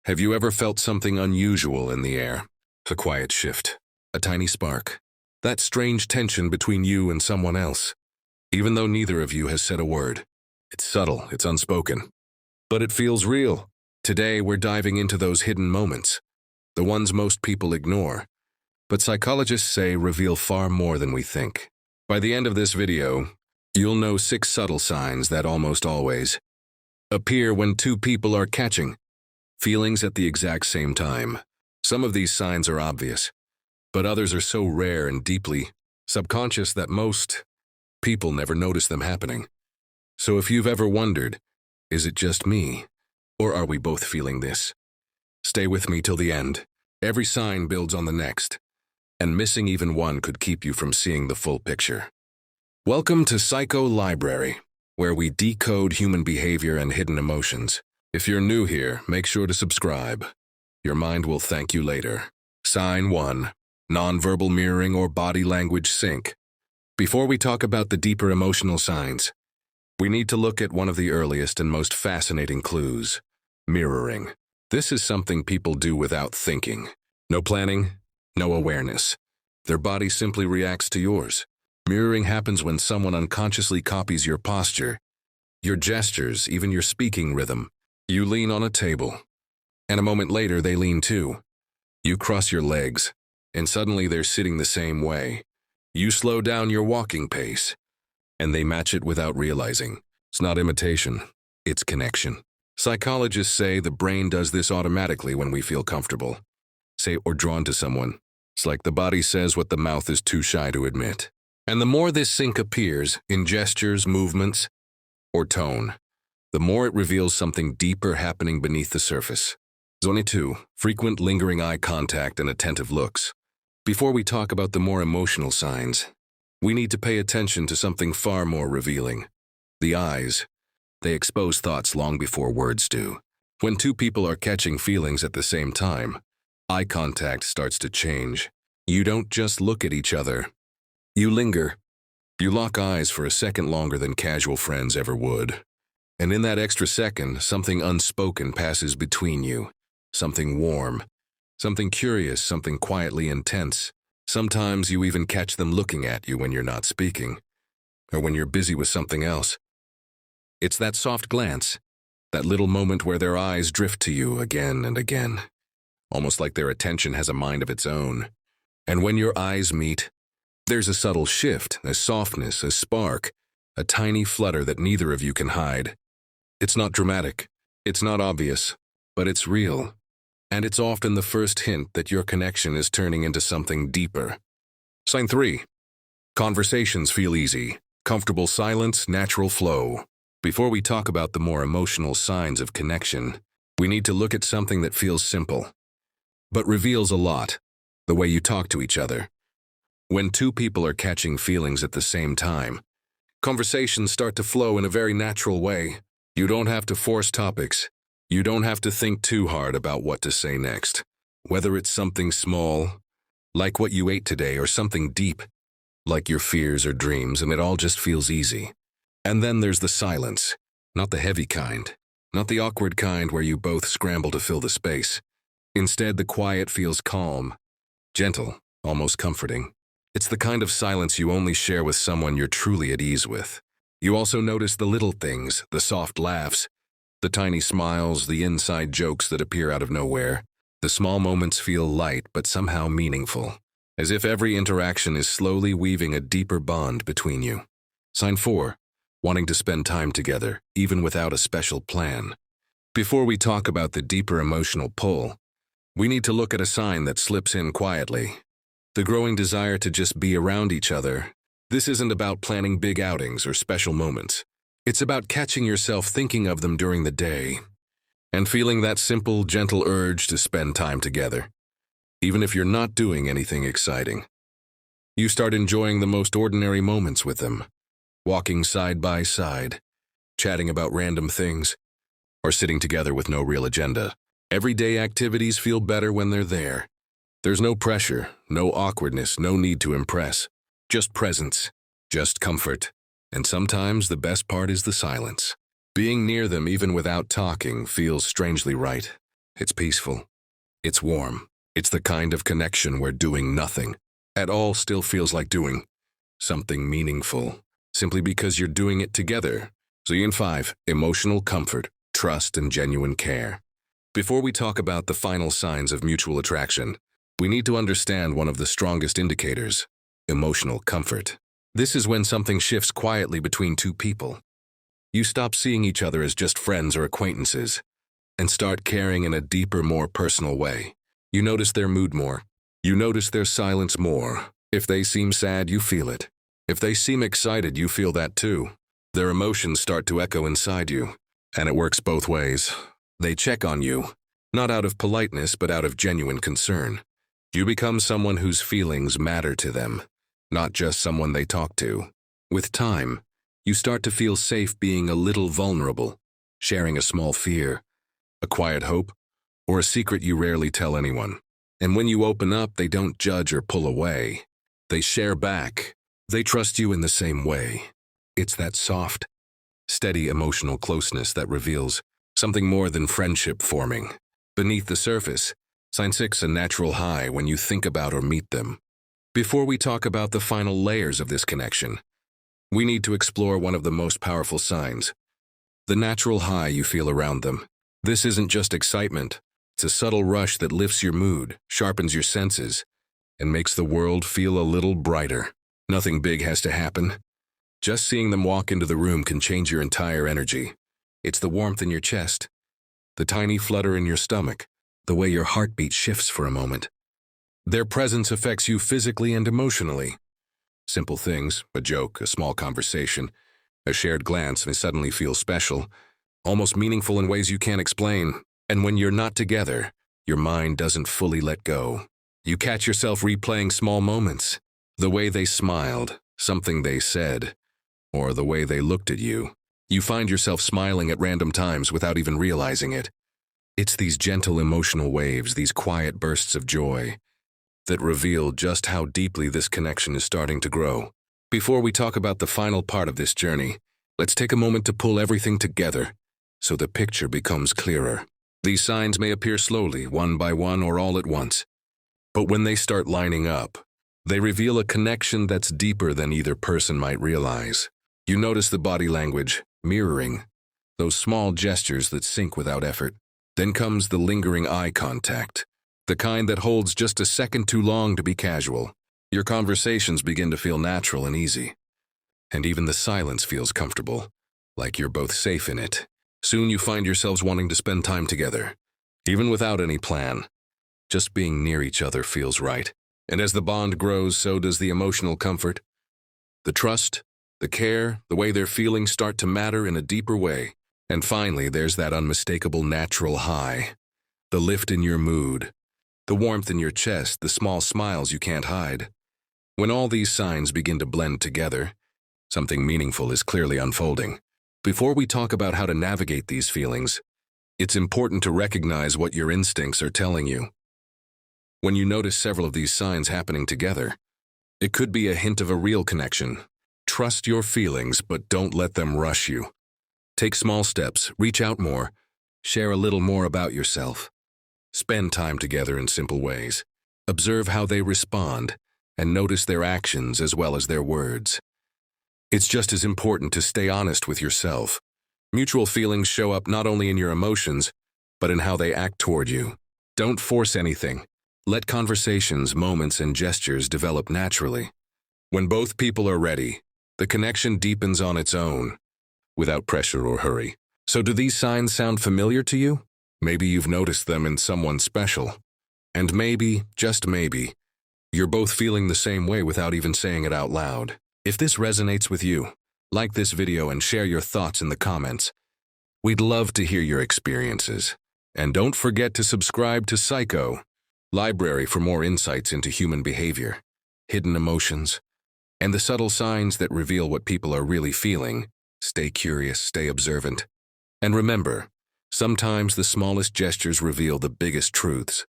Have you ever felt something unusual in the air? A quiet shift, a tiny spark, that strange tension between you and someone else, even though neither of you has said a word. It's subtle, it's unspoken, but it feels real. Today, we're diving into those hidden moments, the ones most people ignore, but psychologists say reveal far more than we think. By the end of this video, you'll know 6 subtle signs that almost always appear when two people are catching feelings at the exact same time. Some of these signs are obvious, but others are so rare and deeply subconscious that most people never notice them happening. So if you've ever wondered, is it just me, or are we both feeling this? Stay with me till the end. Every sign builds on the next, and missing even one could keep you from seeing the full picture. Welcome to Psycho Library, where we decode human behavior and hidden emotions. If you're new here, make sure to subscribe. Your mind will thank you later. Sign 1. Nonverbal mirroring or body language sync. Before we talk about the deeper emotional signs, we need to look at one of the earliest and most fascinating clues: mirroring. This is something people do without thinking. No planning, no awareness. Their body simply reacts to yours. Mirroring happens when someone unconsciously copies your posture, your gestures, even your speaking rhythm. You lean on a table, and a moment later they lean too. You cross your legs, and suddenly they're sitting the same way. You slow down your walking pace, and they match it without realizing. It's not imitation, it's connection. Psychologists say the brain does this automatically when we feel comfortable, say, or drawn to someone. It's like the body says what the mouth is too shy to admit. And the more this sync appears in gestures, movements, or tone, the more it reveals something deeper happening beneath the surface. Zone 2. Frequent lingering eye contact and attentive looks. Before we talk about the more emotional signs, we need to pay attention to something far more revealing. The eyes. They expose thoughts long before words do. When two people are catching feelings at the same time, eye contact starts to change. You don't just look at each other. You linger. You lock eyes for a second longer than casual friends ever would. And in that extra second, something unspoken passes between you. Something warm, something curious, something quietly intense. Sometimes you even catch them looking at you when you're not speaking, or when you're busy with something else. It's that soft glance, that little moment where their eyes drift to you again and again, almost like their attention has a mind of its own. And when your eyes meet, there's a subtle shift, a softness, a spark, a tiny flutter that neither of you can hide. It's not dramatic, it's not obvious, but it's real. And it's often the first hint that your connection is turning into something deeper. Sign 3. Conversations feel easy. Comfortable silence, natural flow. Before we talk about the more emotional signs of connection, we need to look at something that feels simple, but reveals a lot: the way you talk to each other. When two people are catching feelings at the same time, conversations start to flow in a very natural way. You don't have to force topics. You don't have to think too hard about what to say next. Whether it's something small, like what you ate today, or something deep, like your fears or dreams, and it all just feels easy. And then there's the silence, not the heavy kind, not the awkward kind where you both scramble to fill the space. Instead, the quiet feels calm, gentle, almost comforting. It's the kind of silence you only share with someone you're truly at ease with. You also notice the little things, the soft laughs, the tiny smiles, the inside jokes that appear out of nowhere. The small moments feel light but somehow meaningful, as if every interaction is slowly weaving a deeper bond between you. Sign 4. Wanting to spend time together, even without a special plan. Before we talk about the deeper emotional pull, we need to look at a sign that slips in quietly: the growing desire to just be around each other. This isn't about planning big outings or special moments. It's about catching yourself thinking of them during the day and feeling that simple, gentle urge to spend time together. Even if you're not doing anything exciting, you start enjoying the most ordinary moments with them, walking side by side, chatting about random things, or sitting together with no real agenda. Everyday activities feel better when they're there. There's no pressure, no awkwardness, no need to impress. Just presence, just comfort. And sometimes the best part is the silence. Being near them even without talking feels strangely right. It's peaceful. It's warm. It's the kind of connection where doing nothing at all still feels like doing something meaningful, simply because you're doing it together. So 5, emotional comfort, trust, and genuine care. Before we talk about the final signs of mutual attraction, we need to understand one of the strongest indicators: emotional comfort. This is when something shifts quietly between two people. You stop seeing each other as just friends or acquaintances and start caring in a deeper, more personal way. You notice their mood more. You notice their silence more. If they seem sad, you feel it. If they seem excited, you feel that too. Their emotions start to echo inside you, and it works both ways. They check on you, not out of politeness, but out of genuine concern. You become someone whose feelings matter to them, not just someone they talk to. With time, you start to feel safe being a little vulnerable, sharing a small fear, a quiet hope, or a secret you rarely tell anyone. And when you open up, they don't judge or pull away. They share back. They trust you in the same way. It's that soft, steady emotional closeness that reveals something more than friendship forming. Beneath the surface, sign 6, a natural high when you think about or meet them. Before we talk about the final layers of this connection, we need to explore one of the most powerful signs: the natural high you feel around them. This isn't just excitement. It's a subtle rush that lifts your mood, sharpens your senses, and makes the world feel a little brighter. Nothing big has to happen. Just seeing them walk into the room can change your entire energy. It's the warmth in your chest, the tiny flutter in your stomach, the way your heartbeat shifts for a moment. Their presence affects you physically and emotionally. Simple things, a joke, a small conversation, a shared glance may suddenly feel special, almost meaningful in ways you can't explain. And when you're not together, your mind doesn't fully let go. You catch yourself replaying small moments, the way they smiled, something they said, or the way they looked at you. You find yourself smiling at random times without even realizing it. It's these gentle emotional waves, these quiet bursts of joy, that reveal just how deeply this connection is starting to grow. Before we talk about the final part of this journey, let's take a moment to pull everything together so the picture becomes clearer. These signs may appear slowly, one by one or all at once, but when they start lining up, they reveal a connection that's deeper than either person might realize. You notice the body language, mirroring, those small gestures that sync without effort. Then comes the lingering eye contact, the kind that holds just a second too long to be casual. Your conversations begin to feel natural and easy, and even the silence feels comfortable, like you're both safe in it. Soon you find yourselves wanting to spend time together, even without any plan. Just being near each other feels right. And as the bond grows, so does the emotional comfort. The trust, the care, the way their feelings start to matter in a deeper way. And finally, there's that unmistakable natural high. The lift in your mood, the warmth in your chest, the small smiles you can't hide. When all these signs begin to blend together, something meaningful is clearly unfolding. Before we talk about how to navigate these feelings, it's important to recognize what your instincts are telling you. When you notice several of these signs happening together, it could be a hint of a real connection. Trust your feelings, but don't let them rush you. Take small steps, reach out more, share a little more about yourself. Spend time together in simple ways. Observe how they respond, and notice their actions as well as their words. It's just as important to stay honest with yourself. Mutual feelings show up not only in your emotions, but in how they act toward you. Don't force anything. Let conversations, moments, and gestures develop naturally. When both people are ready, the connection deepens on its own, without pressure or hurry. So do these signs sound familiar to you? Maybe you've noticed them in someone special. And maybe, just maybe, you're both feeling the same way without even saying it out loud. If this resonates with you, like this video and share your thoughts in the comments. We'd love to hear your experiences. And don't forget to subscribe to Psycho Library for more insights into human behavior, hidden emotions, and the subtle signs that reveal what people are really feeling. Stay curious, stay observant. And remember, sometimes the smallest gestures reveal the biggest truths.